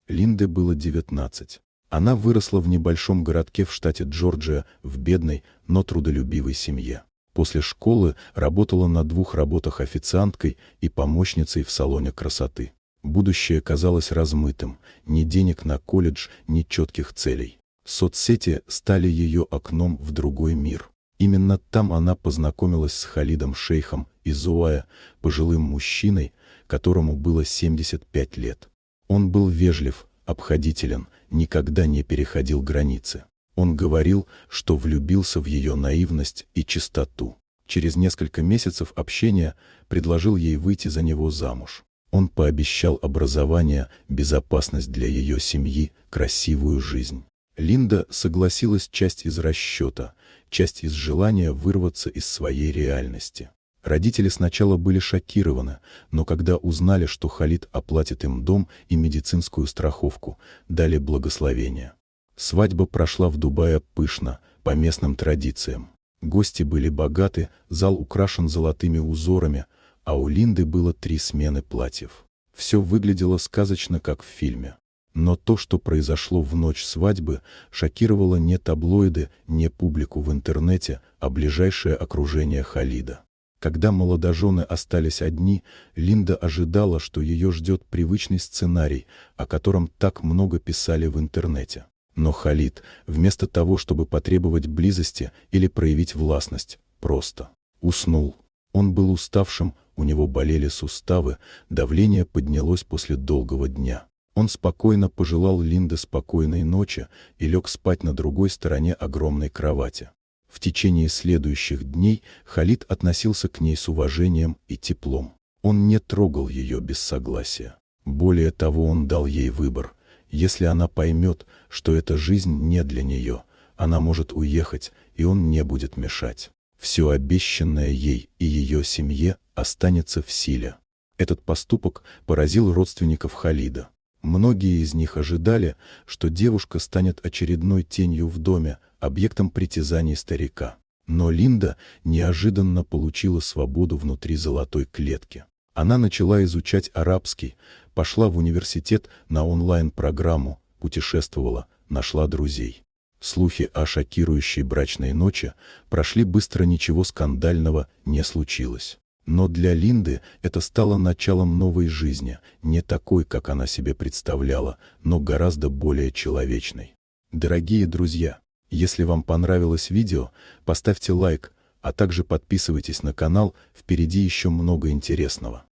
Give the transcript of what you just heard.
Линде было 19. Она выросла в небольшом городке в штате Джорджия в бедной, но трудолюбивой семье. После школы работала на 2 работах официанткой и помощницей в салоне красоты. Будущее казалось размытым, ни денег на колледж, ни четких целей. Соцсети стали ее окном в другой мир. Именно там она познакомилась с Халидом Шейхом из Оая, пожилым мужчиной, которому было 75 лет. Он был вежлив, обходителен, никогда не переходил границы. Он говорил, что влюбился в ее наивность и чистоту. Через несколько месяцев общения предложил ей выйти за него замуж. Он пообещал образование, безопасность для ее семьи, красивую жизнь. Линда согласилась часть из расчета, часть из желания вырваться из своей реальности. Родители сначала были шокированы, но когда узнали, что Халид оплатит им дом и медицинскую страховку, дали благословение. Свадьба прошла в Дубае пышно, по местным традициям. Гости были богаты, зал украшен золотыми узорами, а у Линды было 3 смены платьев. Все выглядело сказочно, как в фильме. Но то, что произошло в ночь свадьбы, шокировало не таблоиды, не публику в интернете, а ближайшее окружение Халида. Когда молодожены остались одни, Линда ожидала, что ее ждет привычный сценарий, о котором так много писали в интернете. Но Халид, вместо того, чтобы потребовать близости или проявить властность, просто уснул. Он был уставшим, у него болели суставы, давление поднялось после долгого дня. Он спокойно пожелал Линде спокойной ночи и лег спать на другой стороне огромной кровати. В течение следующих дней Халид относился к ней с уважением и теплом. Он не трогал ее без согласия. Более того, он дал ей выбор. Если она поймет, что эта жизнь не для нее, она может уехать, и он не будет мешать. Все обещанное ей и ее семье останется в силе. Этот поступок поразил родственников Халида. Многие из них ожидали, что девушка станет очередной тенью в доме, объектом притязаний старика. Но Линда неожиданно получила свободу внутри золотой клетки. Она начала изучать арабский, пошла в университет на онлайн-программу, путешествовала, нашла друзей. Слухи о шокирующей брачной ночи прошли быстро, ничего скандального не случилось. Но для Линды это стало началом новой жизни, не такой, как она себе представляла, но гораздо более человечной. Дорогие друзья, если вам понравилось видео, поставьте лайк, а также подписывайтесь на канал, впереди еще много интересного.